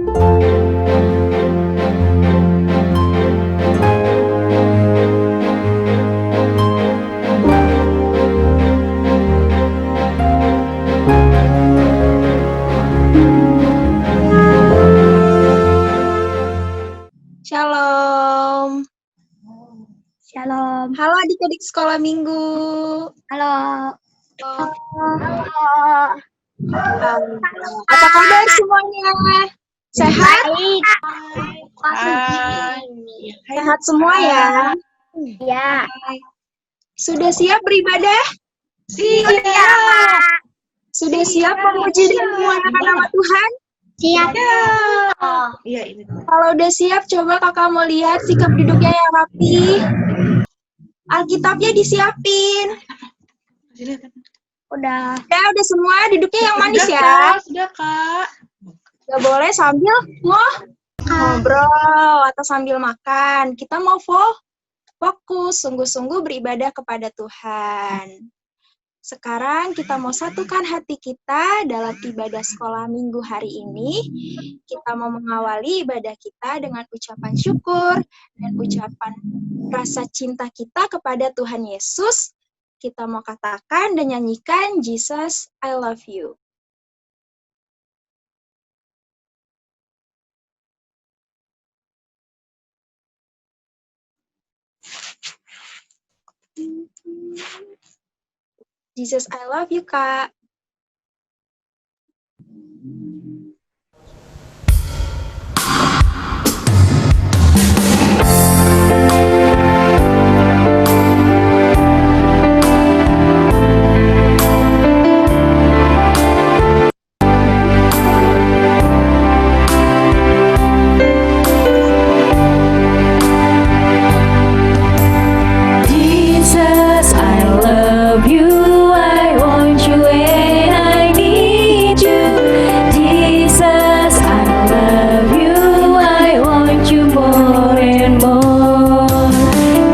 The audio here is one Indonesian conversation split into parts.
Shalom. Shalom. Halo adik-adik sekolah minggu. Halo. Apa kabar semuanya? Sehat? Sehat semua ya? Ya. Sudah siap beribadah? Siap. Sudah siap memuji dan memuliakan nama Tuhan? Siap. Iya, ini. Kalau udah siap, coba kakak mau lihat sikap duduknya yang rapi. Alkitabnya disiapin. Udah. Ya, udah semua duduknya yang manis Sudah, ya. Kak. Sudah, Kak. Gak boleh sambil ngobrol atau sambil makan. Kita mau fokus, sungguh-sungguh beribadah kepada Tuhan. Sekarang kita mau satukan hati kita dalam ibadah sekolah minggu hari ini. Kita mau mengawali ibadah kita dengan ucapan syukur dan ucapan rasa cinta kita kepada Tuhan Yesus. Kita mau katakan dan nyanyikan Jesus, I love you. Jesus, I love you, Kak. Jesus, I love you. I want you and I need you. Jesus, I love you. I want you more and more.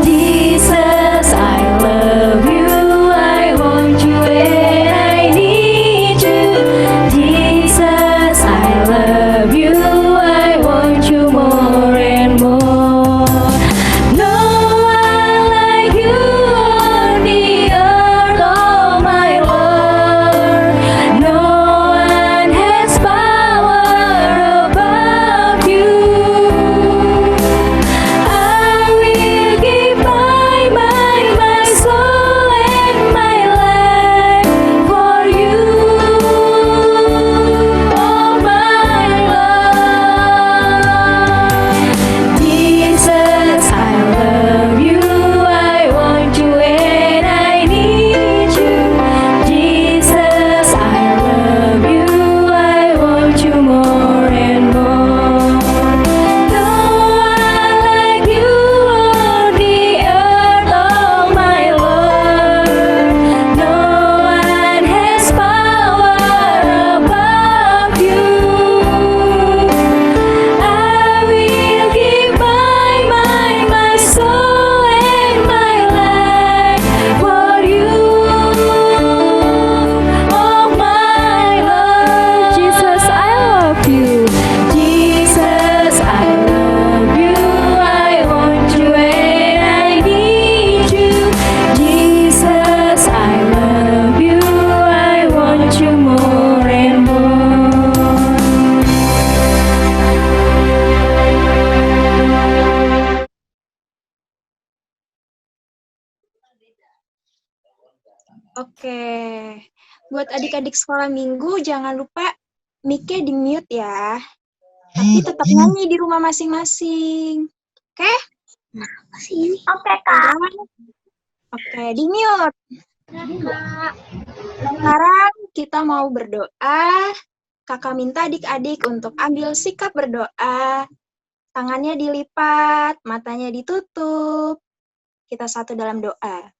Jesus, I love you. I want you and I need you. Jesus, I love you. I want you more and more. No one like you on the earth, oh my Lord. No one has power above you. I will give my soul and my life for you, oh my Lord. Jesus, I love you. I want you and I need you. Jesus, I love you. I want you more and more. No one like you on the earth, oh my Lord. No one has power above you. I will give my soul and my life for you, oh my Lord. Jesus, I love you. Jesus, I love you. I want you and I need you. Jesus, I love you. I want you more and more. Oke, buat adik-adik sekolah minggu, jangan lupa mic-nya di-mute ya. Tapi tetap nyanyi di rumah masing-masing. Oke? Oke, Kak. Oke, di-mute. Sekarang kita mau berdoa. Kakak minta adik-adik untuk ambil sikap berdoa. Tangannya dilipat, matanya ditutup. Kita satu dalam doa.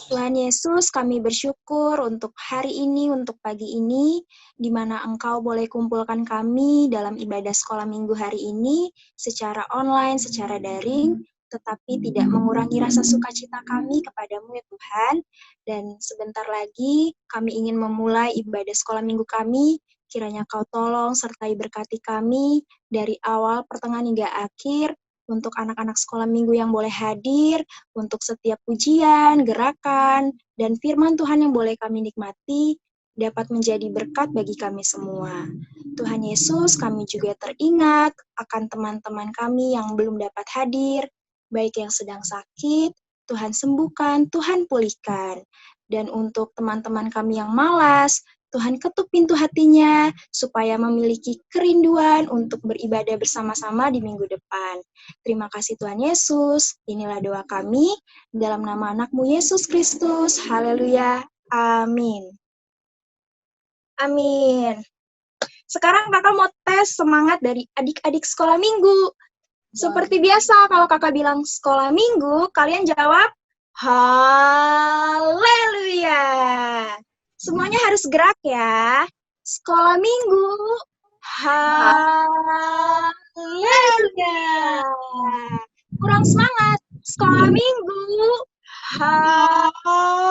Tuhan Yesus, kami bersyukur untuk hari ini, untuk pagi ini, di mana Engkau boleh kumpulkan kami dalam ibadah sekolah minggu hari ini, secara online, secara daring, tetapi tidak mengurangi rasa sukacita kami kepadamu ya Tuhan. Dan sebentar lagi kami ingin memulai ibadah sekolah minggu kami, Kiranya Kau tolong sertai berkati kami dari awal, pertengahan hingga akhir, untuk anak-anak sekolah minggu yang boleh hadir, untuk setiap pujian, gerakan, dan firman Tuhan yang boleh kami nikmati, dapat menjadi berkat bagi kami semua. Tuhan Yesus, kami juga teringat akan teman-teman kami yang belum dapat hadir, baik yang sedang sakit, Tuhan sembuhkan, Tuhan pulihkan. Dan untuk teman-teman kami yang malas, Tuhan ketuk pintu hatinya supaya memiliki kerinduan untuk beribadah bersama-sama di minggu depan. Terima kasih Tuhan Yesus. Inilah doa kami dalam nama anak-Mu Yesus Kristus. Haleluya. Amin. Amin. Sekarang kakak mau tes semangat dari adik-adik sekolah minggu. Seperti biasa, kalau kakak bilang sekolah minggu, kalian jawab haleluya. Semuanya harus gerak ya. Sekolah minggu. Haleluya. Kurang semangat. Sekolah minggu. Haleluya.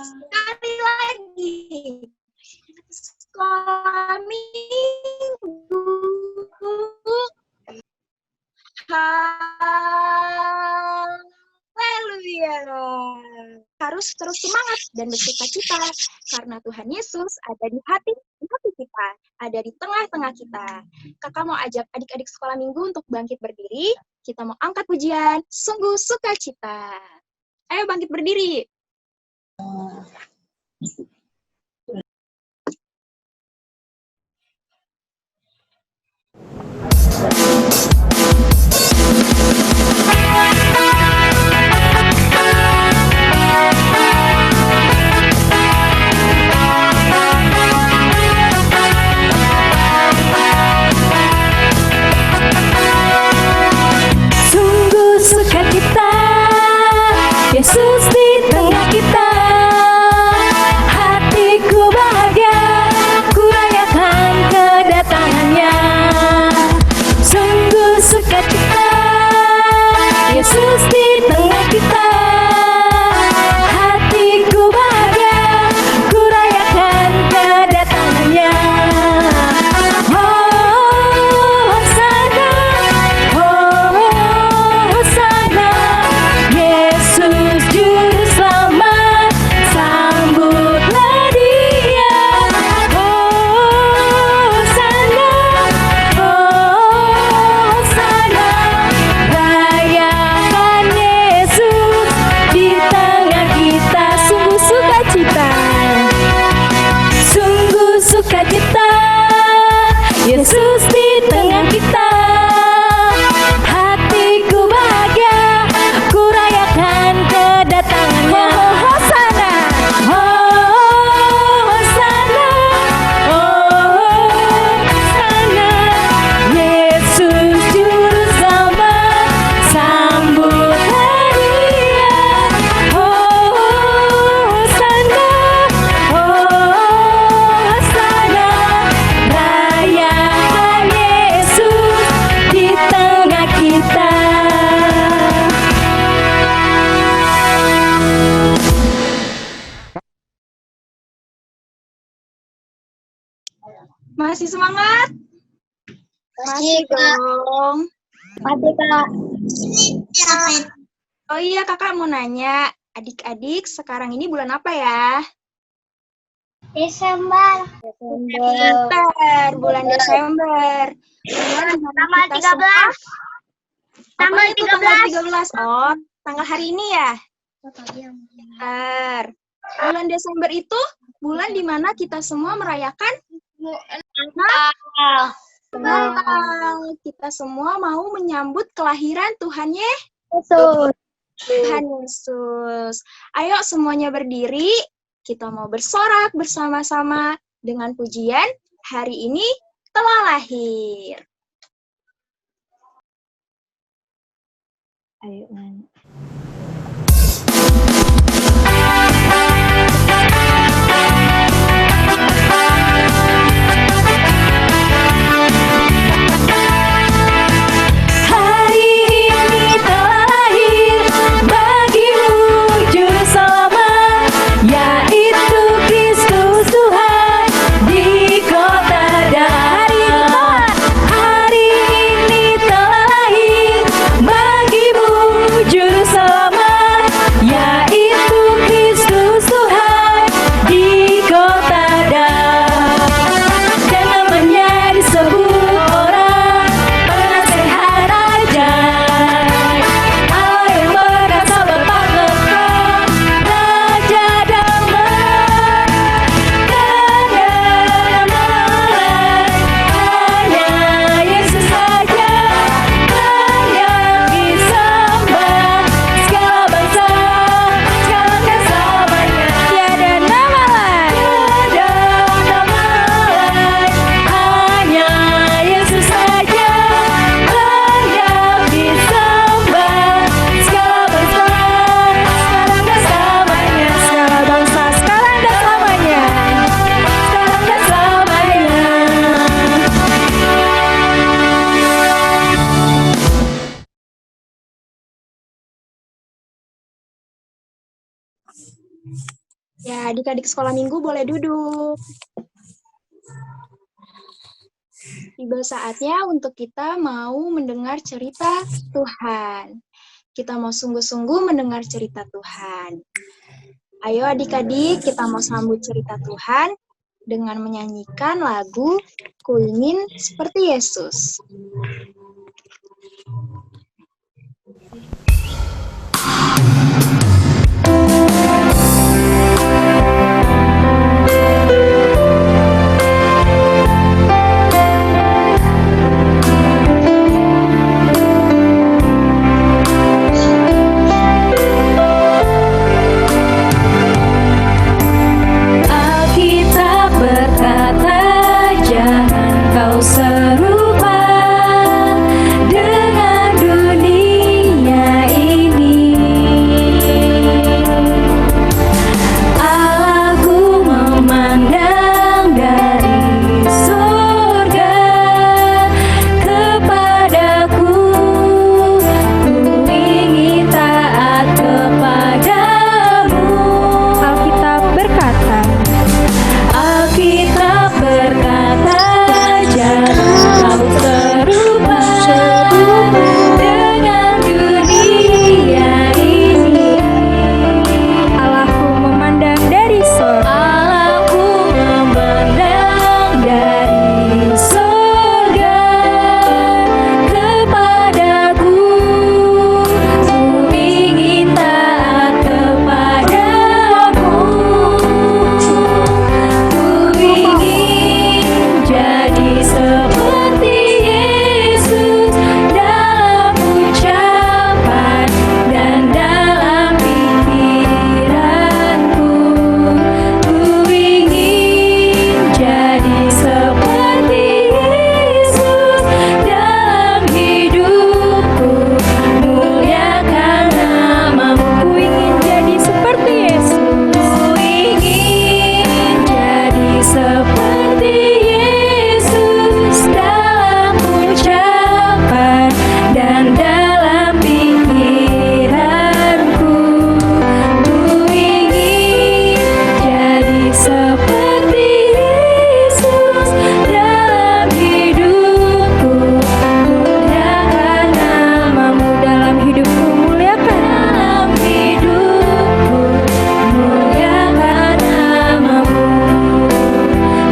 Sekali lagi. Sekolah minggu. Haleluya. Harus terus semangat dan bersukacita karena Tuhan Yesus ada di hati kita, ada di tengah-tengah kita. Kakak mau ajak adik-adik sekolah minggu untuk bangkit berdiri. Kita mau angkat pujian, sungguh sukacita. Ayo bangkit berdiri. Sungguh sukacita, Yesus di tengah kita. Hatiku bahagia, ku rayakan kedatangannya. Sungguh sukacita, Yesus di tengah kita. Hatiku bahagia, ku rayakan kedatangannya. Hosana, Yesus juru selamat, sambutlah Dia. Hosana, Hosana, rayakan Yesus di tengah kita. Sungguh sukacita, sungguh sukacita, Yesus di tengah kita. Hatiku bahagia, ku rayakan kedatangannya. Hosana, Hosana, Hosana, Yesus juru selamat, sambutlah Dia. Hosana, Hosana, rayakan Yesus di tengah kita. Masih semangat? Masih Kak. dong. Mati Kak. Oh iya, kakak mau nanya. Adik-adik, sekarang ini bulan apa ya? Desember. Pintar, bulan Desember. Bulan dimana Tanggal kita 13. semua- Tanggal Apaan itu tanggal 13? Oh, tanggal hari ini ya? Pintar. Bulan Desember itu bulan dimana kita semua merayakan Natal. Kita semua mau menyambut kelahiran Tuhan Yesus. Tuhan Yesus. Ayo semuanya berdiri. Kita mau bersorak bersama-sama dengan pujian hari ini telah lahir. Ayo, hari ini telah lahir bagimu juru selamat, yaitu Kristus Ya, adik-adik sekolah minggu boleh duduk. Tiba saatnya untuk kita mau mendengar cerita Tuhan. Kita mau sungguh-sungguh mendengar cerita Tuhan. Ayo adik-adik, kita mau sambut cerita Tuhan dengan menyanyikan lagu Ku Ingin Seperti Yesus. Alkitab berkata, jangan kau serupa dengan dunia ini. Allahku memandang dari surga kepadaku, ku ingin taat kepadamu. Alkitab berkata, jangan kau serupa dengan dunia ini. Allahku memandang dari surga. Allahku memandang dari surga kepadaku, ku ingin taat kepadamu. Ku ingin jadi seperti Yesus dalam ucapan dan dalam pikiranku. Ku ingin jadi seperti Yesus dalam hidupku, muliakan namamu. Ku ingin jadi seperti Yesus. Ku ingin jadi seperti Yesus dalam ucapan dan dalam pikiranku. Ku ingin jadi seperti Yesus dalam hidupku, muliakan namamu. Dalam hidupku, muliakan dalam hidupku, muliakan namamu.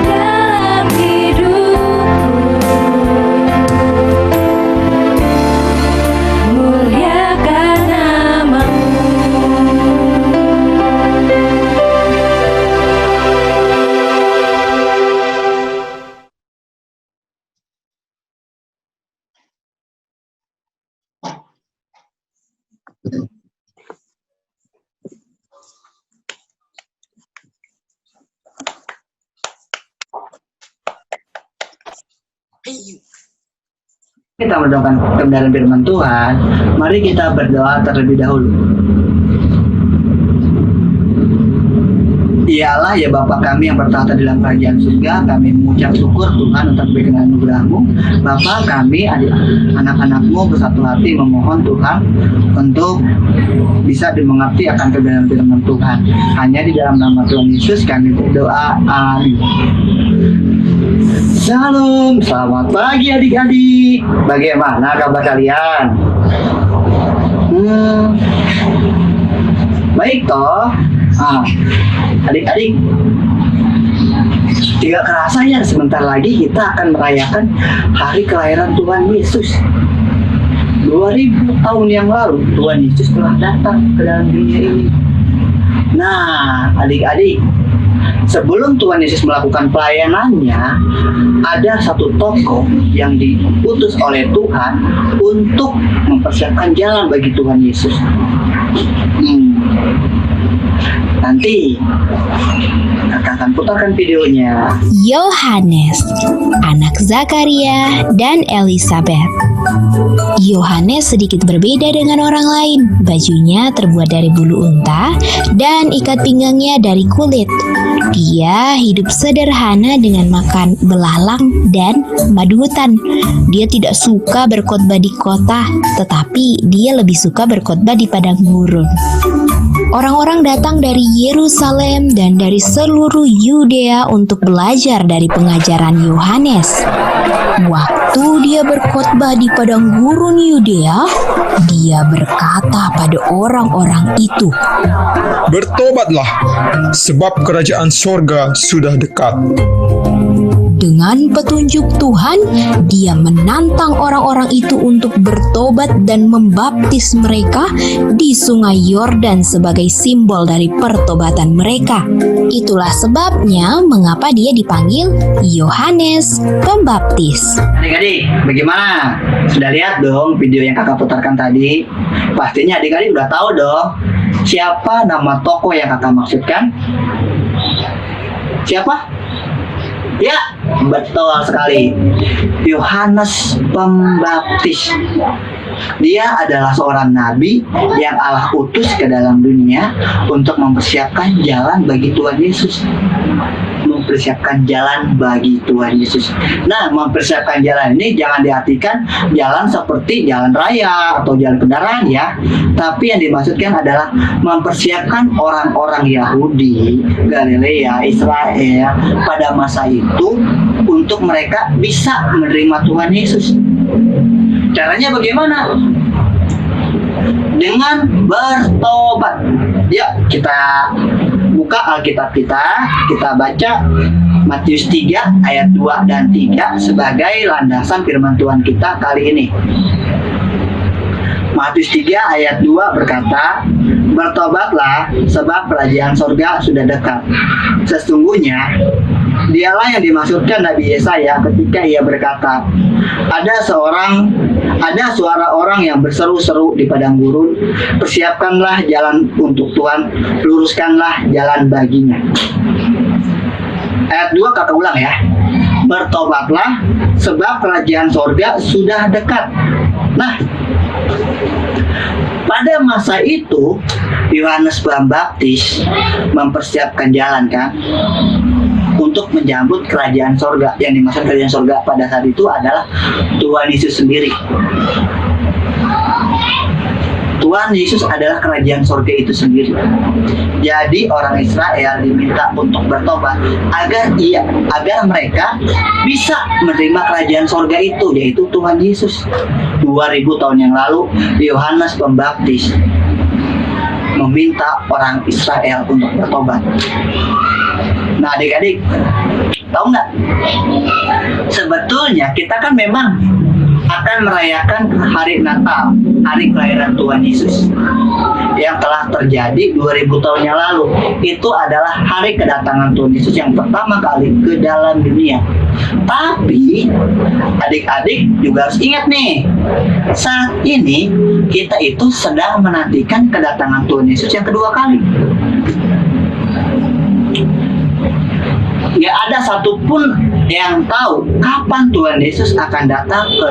Dalam hidupku, muliakan namamu. Kita mendoakan kebenaran firman Tuhan, mari kita berdoa terlebih dahulu. Ya Allah, ya Bapa kami yang bertahta di dalam kerajaan surga, kami mengucap syukur Tuhan untuk berkenan anugerah-Mu. Bapa, kami anak-anak-Mu bersatu hati memohon Tuhan untuk bisa dimengerti akan kebenaran firman Tuhan. Hanya di dalam nama Tuhan Yesus kami berdoa, amin. Shalom, selamat pagi adik-adik. Bagaimana kabar kalian? Baik toh. Adik-adik, tidak kerasa ya sebentar lagi kita akan merayakan hari kelahiran Tuhan Yesus. 2000 tahun yang lalu Tuhan Yesus telah datang ke dalam dunia ini. Nah, adik-adik, sebelum Tuhan Yesus melakukan pelayanannya, ada satu tokoh yang diutus oleh Tuhan untuk mempersiapkan jalan bagi Tuhan Yesus. Nanti kakak akan putarkan videonya. Yohanes, anak Zakaria dan Elisabeth. Yohanes sedikit berbeda dengan orang lain. Bajunya terbuat dari bulu unta dan ikat pinggangnya dari kulit. Dia hidup sederhana dengan makan belalang dan madu hutan. Dia tidak suka berkhotbah di kota, tetapi dia lebih suka berkhotbah di padang gurun. Orang-orang datang dari Yerusalem dan dari seluruh Yudea untuk belajar dari pengajaran Yohanes. Waktu dia berkhotbah di padang gurun Yudea, dia berkata pada orang-orang itu, "Bertobatlah, sebab kerajaan sorga sudah dekat." Dengan petunjuk Tuhan, dia menantang orang-orang itu untuk bertobat dan membaptis mereka di sungai Yordan sebagai simbol dari pertobatan mereka. Itulah sebabnya mengapa dia dipanggil Yohanes Pembaptis. Adik-adik, bagaimana? Sudah lihat dong video yang kakak putarkan tadi? Pastinya adik-adik udah tahu dong siapa nama tokoh yang kakak maksudkan? Siapa? Ya, betul sekali. Yohanes Pembaptis. Dia adalah seorang nabi yang Allah utus ke dalam dunia untuk mempersiapkan jalan bagi Tuhan Yesus. Mempersiapkan jalan bagi Tuhan Yesus. Nah, mempersiapkan jalan ini jangan diartikan jalan seperti jalan raya atau jalan kendaraan ya. Tapi yang dimaksudkan adalah mempersiapkan orang-orang Yahudi, Galilea, Israel pada masa itu untuk mereka bisa menerima Tuhan Yesus. Caranya bagaimana? Dengan bertobat. Ya, kita buka Alkitab kita baca Matius 3 ayat 2 dan 3 sebagai landasan firman Tuhan kita kali ini. Matius 3 ayat 2 berkata, "Bertobatlah, sebab kerajaan sorga sudah dekat." Sesungguhnya dialah yang dimaksudkan Nabi Yesaya ketika ia berkata, ada suara orang yang berseru-seru di padang gurun, "Persiapkanlah jalan untuk Tuhan, luruskanlah jalan baginya." Ayat 2 kakak ulang ya. "Bertobatlah, sebab kerajaan sorga sudah dekat." Nah, pada masa itu Yohanes Pembaptis mempersiapkan jalan kan untuk menyambut kerajaan sorga. Yang dimaksud kerajaan sorga pada saat itu adalah Tuhan Yesus sendiri. Tuhan Yesus adalah kerajaan sorga itu sendiri. Jadi orang Israel diminta untuk bertobat agar mereka bisa menerima kerajaan sorga itu, yaitu Tuhan Yesus. 2000 tahun yang lalu Yohanes Pembaptis meminta orang Israel untuk bertobat. Nah adik-adik, tahu nggak? Sebetulnya kita kan memang akan merayakan hari Natal, hari kelahiran Tuhan Yesus yang telah terjadi 2000 tahun yang lalu. Itu adalah hari kedatangan Tuhan Yesus yang pertama kali ke dalam dunia. Tapi adik-adik juga harus ingat nih, saat ini kita itu sedang menantikan kedatangan Tuhan Yesus yang kedua kali. Gak ada satupun yang tahu kapan Tuhan Yesus akan datang ke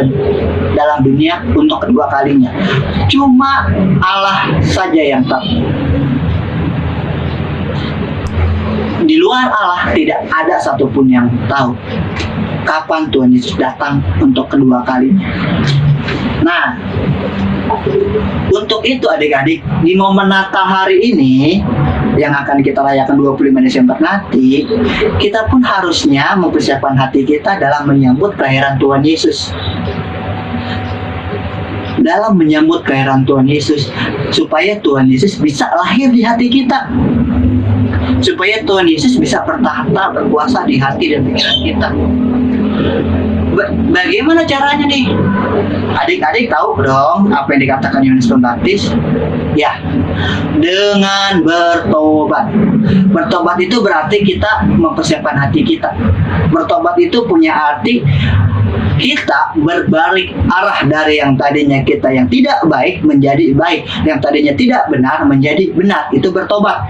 dalam dunia untuk kedua kalinya. Cuma Allah saja yang tahu. Di luar Allah tidak ada satupun yang tahu kapan Tuhan Yesus datang untuk kedua kalinya. Nah, untuk itu adik-adik, di momen Natal hari ini yang akan kita rayakan 25 Desember nanti, kita pun harusnya mempersiapkan hati kita dalam menyambut kelahiran Tuhan Yesus. Dalam menyambut kelahiran Tuhan Yesus, supaya Tuhan Yesus bisa lahir di hati kita. Supaya Tuhan Yesus bisa bertahta, berkuasa di hati dan pikiran kita. Bagaimana caranya nih? Adik-adik tahu dong apa yang dikatakan Yohanes Pembaptis? Ya, dengan bertobat. Bertobat itu berarti kita mempersiapkan hati kita. Bertobat itu punya arti kita berbalik arah dari yang tadinya kita yang tidak baik menjadi baik, yang tadinya tidak benar menjadi benar. Itu bertobat.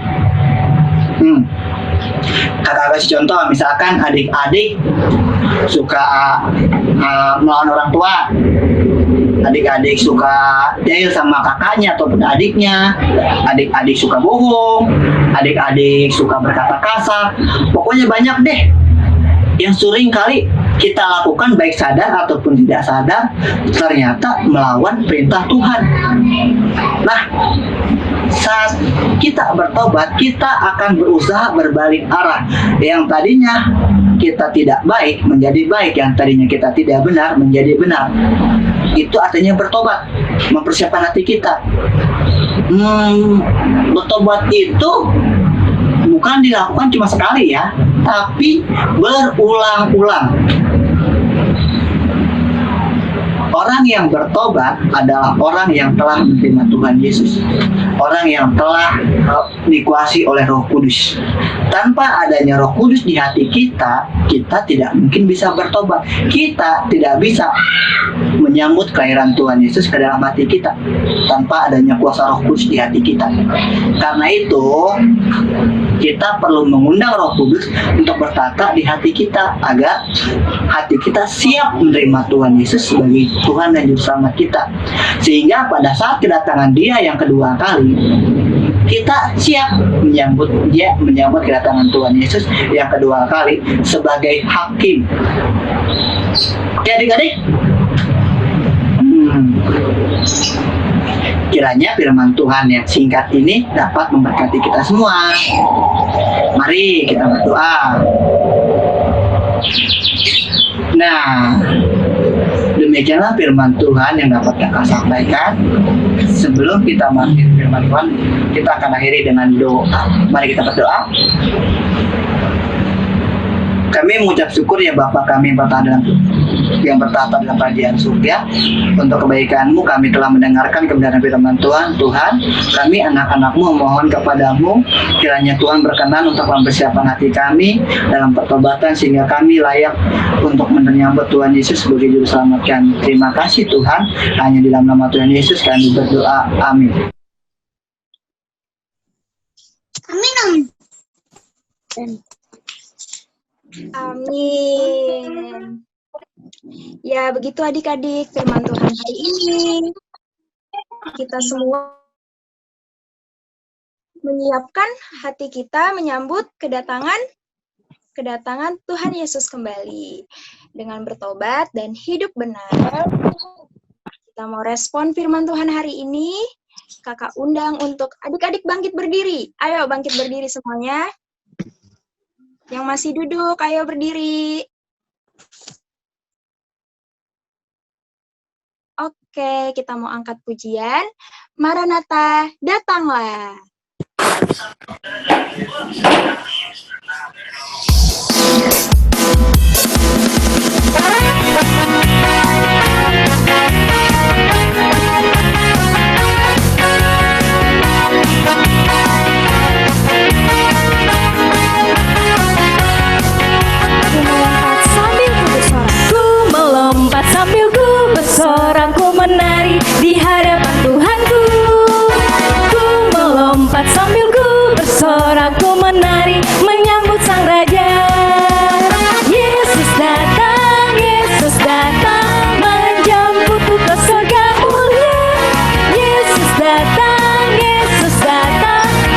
Kakak kasih contoh, misalkan adik-adik suka melawan orang tua, adik-adik suka jahil sama kakaknya ataupun adiknya, adik-adik suka bohong, adik-adik suka berkata kasar, pokoknya banyak deh yang sering kali kita lakukan baik sadar ataupun tidak sadar ternyata melawan perintah Tuhan. Nah, saat kita bertobat, kita akan berusaha berbalik arah. Yang tadinya kita tidak baik menjadi baik, yang tadinya kita tidak benar menjadi benar. Itu artinya bertobat, mempersiapkan hati kita. Bertobat itu bukan dilakukan cuma sekali ya, tapi berulang-ulang. Orang yang bertobat adalah orang yang telah menerima Tuhan Yesus, orang yang telah dikuasai oleh Roh Kudus. Tanpa adanya Roh Kudus di hati kita, kita tidak mungkin bisa bertobat. Kita tidak bisa menyambut kelahiran Tuhan Yesus ke dalam hati kita tanpa adanya kuasa Roh Kudus di hati kita. Karena itu, kita perlu mengundang Roh Kudus untuk bertata di hati kita agar hati kita siap menerima Tuhan Yesus sebagai Tuhan dan Juru Selamat kita. Sehingga pada saat kedatangan Dia yang kedua kali, kita siap menyambut kedatangan Tuhan Yesus yang kedua kali sebagai hakim. Oke adik-adik? Kiranya firman Tuhan yang singkat ini dapat memberkati kita semua. Mari kita berdoa. Nah, demikianlah firman Tuhan yang dapat kakak sampaikan. Sebelum kita mengakhiri firman Tuhan, kita akan akhiri dengan doa. Mari kita berdoa. Kami mengucap syukur ya Bapa kami yang bertahta dalam kerajaan surga. Untuk kebaikan-Mu kami telah mendengarkan kebenaran firman Tuhan. Tuhan, kami anak-anak-Mu memohon kepadamu kiranya Tuhan berkenan untuk mempersiapkan hati kami dalam pertobatan sehingga kami layak untuk menyambut Tuhan Yesus sebagai Juru Selamat kami. Terima kasih Tuhan, hanya di dalam nama Tuhan Yesus kami berdoa. Amin. Amin. Amin. Ya, begitu adik-adik firman Tuhan hari ini. Kita semua menyiapkan hati kita menyambut kedatangan Tuhan Yesus kembali. Dengan bertobat dan hidup benar, kita mau respon firman Tuhan hari ini. Kakak undang untuk adik-adik bangkit berdiri. Ayo bangkit berdiri semuanya. Yang masih duduk, ayo berdiri. Oke, kita mau angkat pujian. Maranatha, datanglah. Sambil ku bersorak, ku menari di hadapan Tuhanku. Ku melompat sambil ku bersorak, ku menari menyambut Sang Raja. Yesus datang menjemputku ke surga mulia. Yesus datang,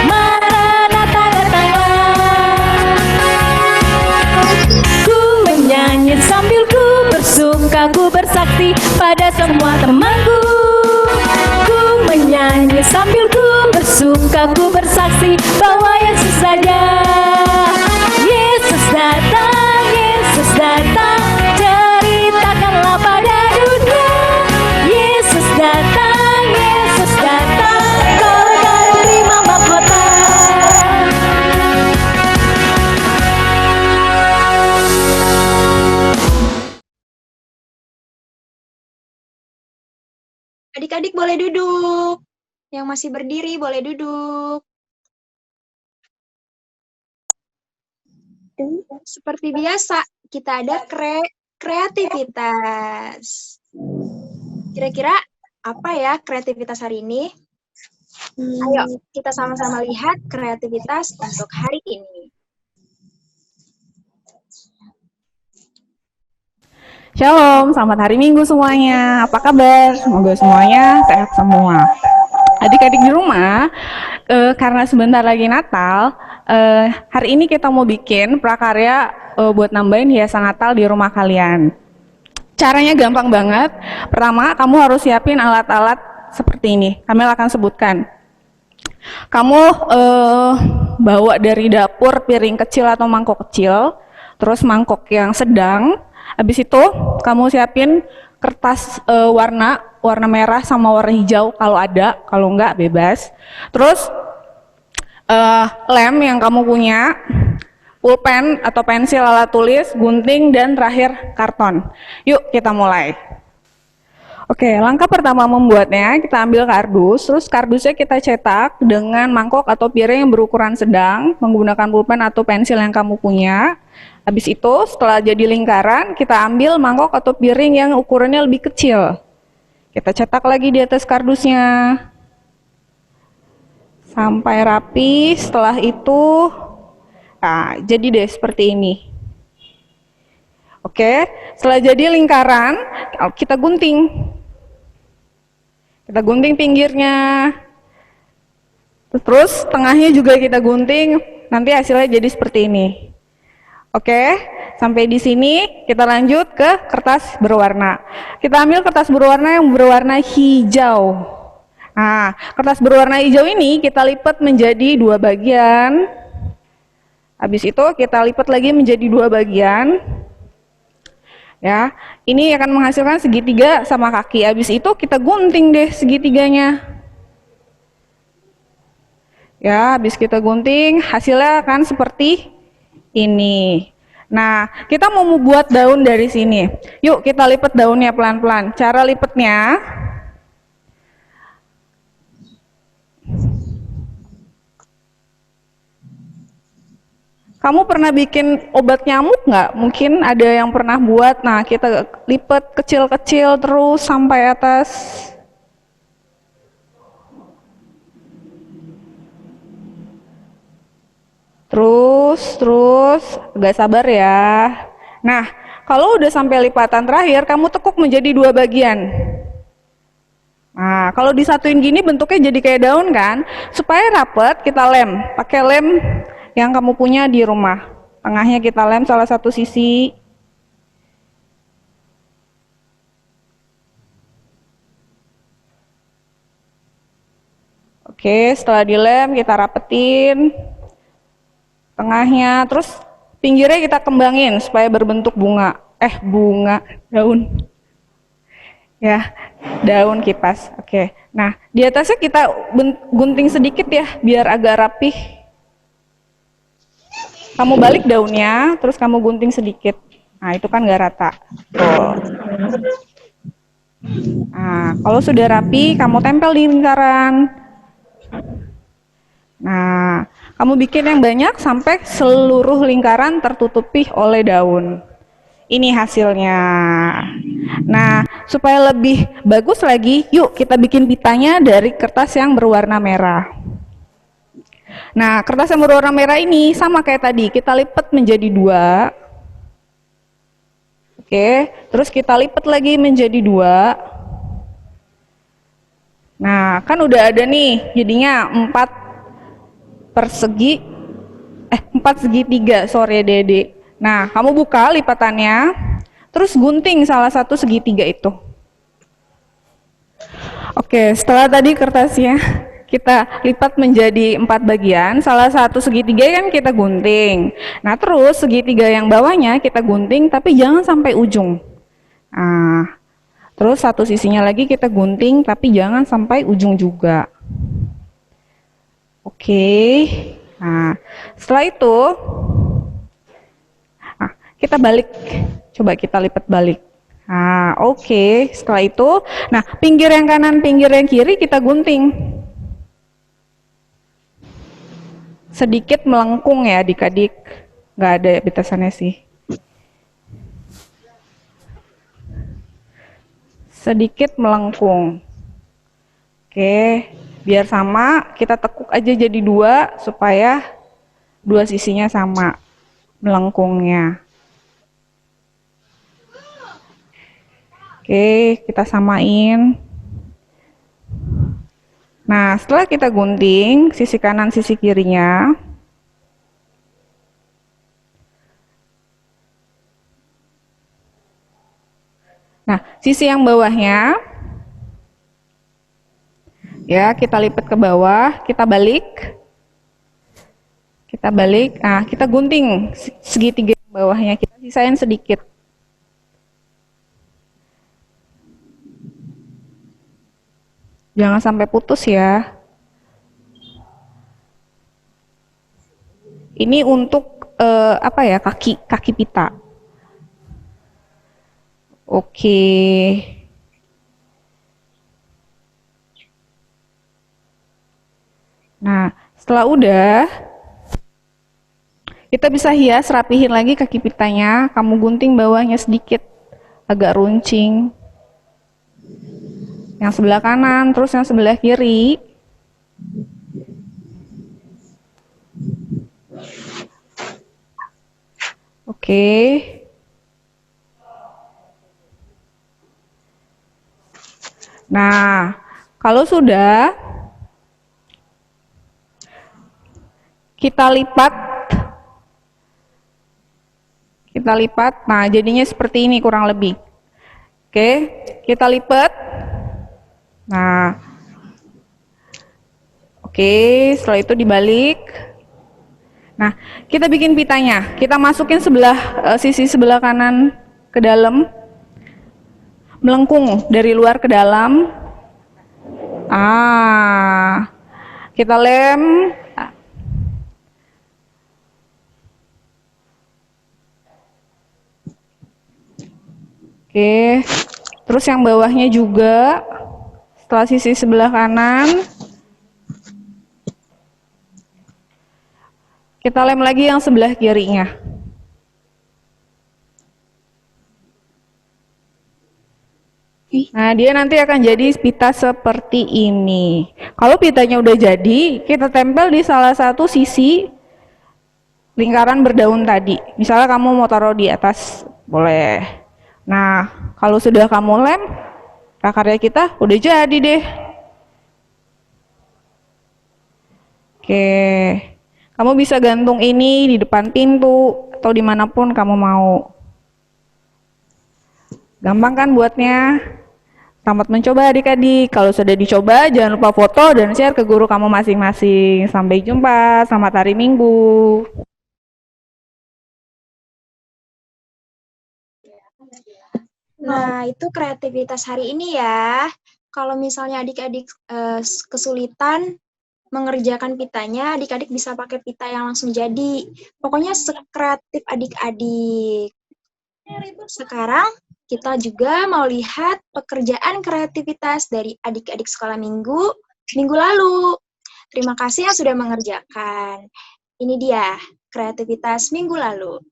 Maranatha datanglah. Ku menyanyi sambil ku bersuka, ku bersaksi pada semua temanku. Ku menyanyi sambil ku bersuka, ku bersaksi bahwa Yesus saja. Yesus datang, ceritakanlah pada dunia. Yesus datang, kau akan terima mahkota. Adik-adik boleh duduk. Yang masih berdiri boleh duduk. Seperti biasa, kita ada kreativitas. Kira-kira apa ya kreativitas hari ini? Ayo, kita sama-sama lihat kreativitas untuk hari ini. Shalom, selamat hari Minggu semuanya. Apa kabar? Semoga semuanya sehat semua. Adik-adik di rumah, karena sebentar lagi Natal, hari ini kita mau bikin prakarya buat nambahin hiasan Natal di rumah kalian. Caranya gampang banget. Pertama, kamu harus siapin alat-alat seperti ini. Kamil akan sebutkan. Kamu bawa dari dapur piring kecil atau mangkok kecil, terus mangkok yang sedang. Habis itu kamu siapin kertas warna merah sama warna hijau kalau ada, kalau enggak bebas. Terus lem yang kamu punya, pulpen atau pensil alat tulis, gunting, dan terakhir karton. Yuk kita mulai. Oke, langkah pertama membuatnya, kita ambil kardus, terus kardusnya kita cetak dengan mangkok atau piring yang berukuran sedang, menggunakan pulpen atau pensil yang kamu punya. Habis itu, setelah jadi lingkaran, kita ambil mangkok atau piring yang ukurannya lebih kecil. Kita cetak lagi di atas kardusnya. Sampai rapi, setelah itu, nah, jadi deh seperti ini. Oke, setelah jadi lingkaran, kita gunting. Kita gunting pinggirnya. Terus tengahnya juga kita gunting, nanti hasilnya jadi seperti ini. Oke, sampai di sini kita lanjut ke kertas berwarna. Kita ambil kertas berwarna yang berwarna hijau. Nah, kertas berwarna hijau ini kita lipat menjadi 2 bagian. Habis itu kita lipat lagi menjadi 2 bagian. Ya, ini akan menghasilkan segitiga sama kaki. Habis itu kita gunting deh segitiganya. Ya, habis kita gunting, hasilnya akan seperti ini. Nah, kita mau buat daun dari sini. Yuk kita lipat daunnya pelan-pelan. Cara lipatnya, kamu pernah bikin obat nyamuk nggak? Mungkin ada yang pernah buat. Nah, kita lipat kecil-kecil terus sampai atas. Terus, agak sabar ya. Nah, kalau udah sampai lipatan terakhir, kamu tekuk menjadi 2 bagian. Nah, kalau disatuin gini bentuknya jadi kayak daun kan? Supaya rapet, kita lem. Pakai lem yang kamu punya di rumah. Tengahnya kita lem salah satu sisi. Oke, setelah dilem kita rapetin tengahnya, terus pinggirnya kita kembangin supaya berbentuk bunga. Daun. Ya, daun kipas. Oke. Nah, di atasnya kita gunting sedikit ya biar agak rapih. Kamu balik daunnya, terus kamu gunting sedikit. Nah, itu kan nggak rata. Tuh. Nah, kalau sudah rapi, kamu tempel di lingkaran. Nah, kamu bikin yang banyak sampai seluruh lingkaran tertutupi oleh daun. Ini hasilnya. Nah, supaya lebih bagus lagi, yuk kita bikin pitanya dari kertas yang berwarna merah. Nah, kertas yang berwarna merah ini sama kayak tadi, kita lipat menjadi 2. Oke, terus kita lipat lagi menjadi 2. Nah, kan udah ada nih, jadinya 4 segitiga, sorry Dede. Nah, kamu buka lipatannya, terus gunting salah satu segitiga itu. Oke, setelah tadi kertasnya kita lipat menjadi 4 bagian, salah satu segitiga kan kita gunting. Nah, terus segitiga yang bawahnya kita gunting, tapi jangan sampai ujung. Nah, terus satu sisinya lagi kita gunting, tapi jangan sampai ujung juga. Oke. Nah, setelah itu, kita balik. Coba kita lipat balik. Nah, oke. Setelah itu, nah pinggir yang kanan, pinggir yang kiri kita gunting. Sedikit melengkung ya adik-adik. Nggak ada batasannya sih. Sedikit melengkung. Oke, biar sama, kita tekuk aja jadi 2 supaya 2 sisinya sama melengkungnya. Oke, kita samain. Nah, setelah kita gunting sisi kanan, sisi kirinya, Nah, sisi yang bawahnya, ya kita lipat ke bawah, kita balik. Nah kita gunting segitiga yang bawahnya, kita sisain sedikit. Jangan sampai putus ya. Ini untuk apa ya, kaki pita. Oke. Nah, setelah udah, kita bisa hias, rapihin lagi kaki pitanya. Kamu gunting bawahnya sedikit, agak runcing. Yang sebelah kanan, terus yang sebelah kiri. Oke. Nah, kalau sudah, kita lipat. Nah jadinya seperti ini kurang lebih. Oke, kita lipat. Nah, oke, setelah itu dibalik. Nah, kita bikin pitanya. Kita masukin sisi sebelah kanan ke dalam, melengkung dari luar ke dalam. Kita lem. Oke, terus yang bawahnya juga, setelah sisi sebelah kanan, kita lem lagi yang sebelah kirinya. Nah, dia nanti akan jadi pita seperti ini. Kalau pitanya udah jadi, kita tempel di salah satu sisi lingkaran berdaun tadi. Misalnya kamu mau taruh di atas, boleh. Nah, kalau sudah kamu lem, prakarya kita udah jadi deh. Oke, kamu bisa gantung ini di depan pintu atau dimanapun kamu mau. Gampang kan buatnya? Selamat mencoba adik-adik. Kalau sudah dicoba, jangan lupa foto dan share ke guru kamu masing-masing. Sampai jumpa, selamat hari Minggu. Nah, itu kreativitas hari ini ya. Kalau misalnya adik-adik kesulitan mengerjakan pitanya, adik-adik bisa pakai pita yang langsung jadi. Pokoknya sekreatif adik-adik. Sekarang kita juga mau lihat pekerjaan kreativitas dari adik-adik sekolah minggu lalu. Terima kasih yang sudah mengerjakan. Ini dia, kreativitas minggu lalu.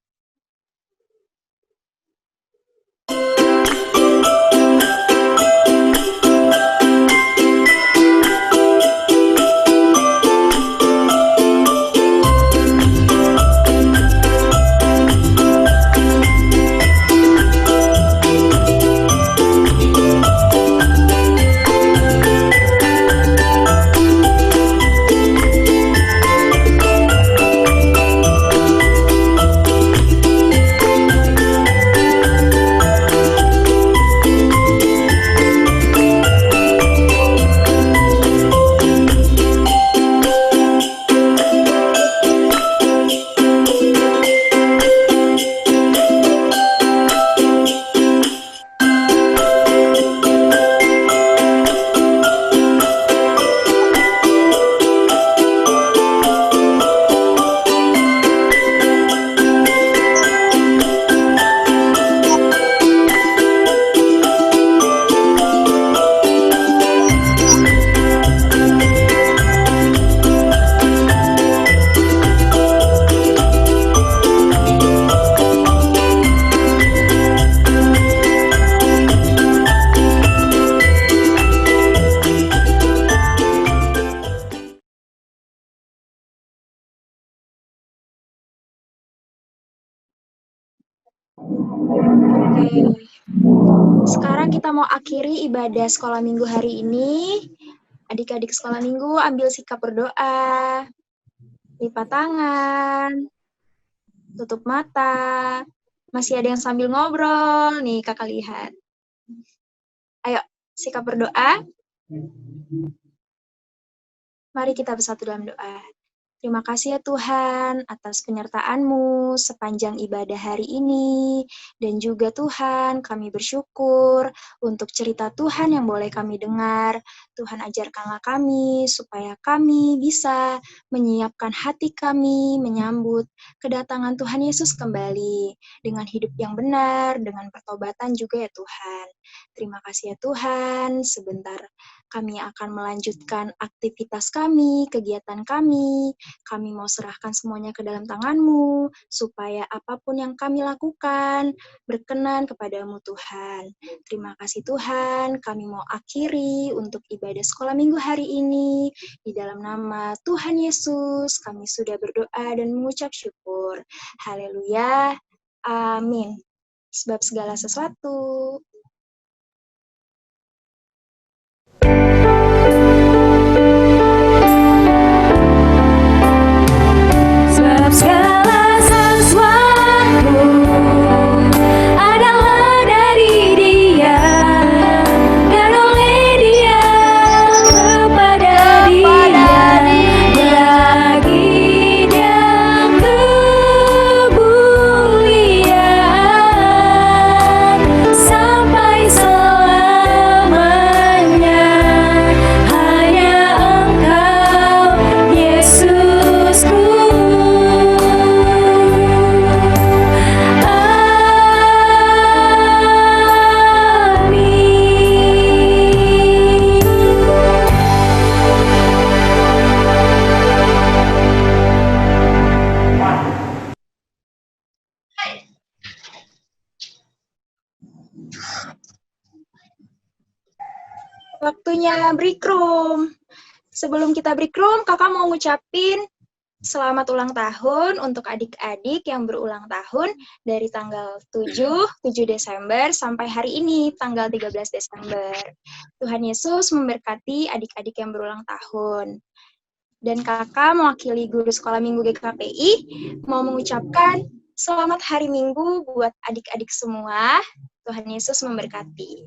Sekarang kita mau akhiri ibadah sekolah minggu hari ini. Adik-adik sekolah minggu ambil sikap berdoa. Lipat tangan. Tutup mata. Masih ada yang sambil ngobrol nih, kakak lihat. Ayo, sikap berdoa. Mari kita bersatu dalam doa. Terima kasih ya Tuhan atas penyertaan-Mu sepanjang ibadah hari ini. Dan juga Tuhan, kami bersyukur untuk cerita Tuhan yang boleh kami dengar. Tuhan ajarkanlah kami supaya kami bisa menyiapkan hati kami menyambut kedatangan Tuhan Yesus kembali dengan hidup yang benar, dengan pertobatan juga ya Tuhan. Terima kasih ya Tuhan, sebentar kami akan melanjutkan aktivitas kami, kegiatan kami. Kami mau serahkan semuanya ke dalam tangan-Mu, supaya apapun yang kami lakukan berkenan kepadamu Tuhan. Terima kasih Tuhan, kami mau akhiri untuk ibadah sekolah minggu hari ini. Di dalam nama Tuhan Yesus, kami sudah berdoa dan mengucap syukur. Haleluya, amin. Sebab segala sesuatu Sebab segala sesuatu adalah dari Dia dan oleh Dia kepada Dia bagi Dia kemuliaan sampai selamanya. Hanya Engkau Yesusku. waktunya break room. Sebelum kita break room, kakak mau ngucapin selamat ulang tahun untuk adik-adik yang berulang tahun dari tanggal 7 Desember sampai hari ini, tanggal 13 Desember. Tuhan Yesus memberkati adik-adik yang berulang tahun. Dan kakak mewakili guru sekolah minggu GKPI mau mengucapkan selamat hari Minggu buat adik-adik semua. Tuhan Yesus memberkati.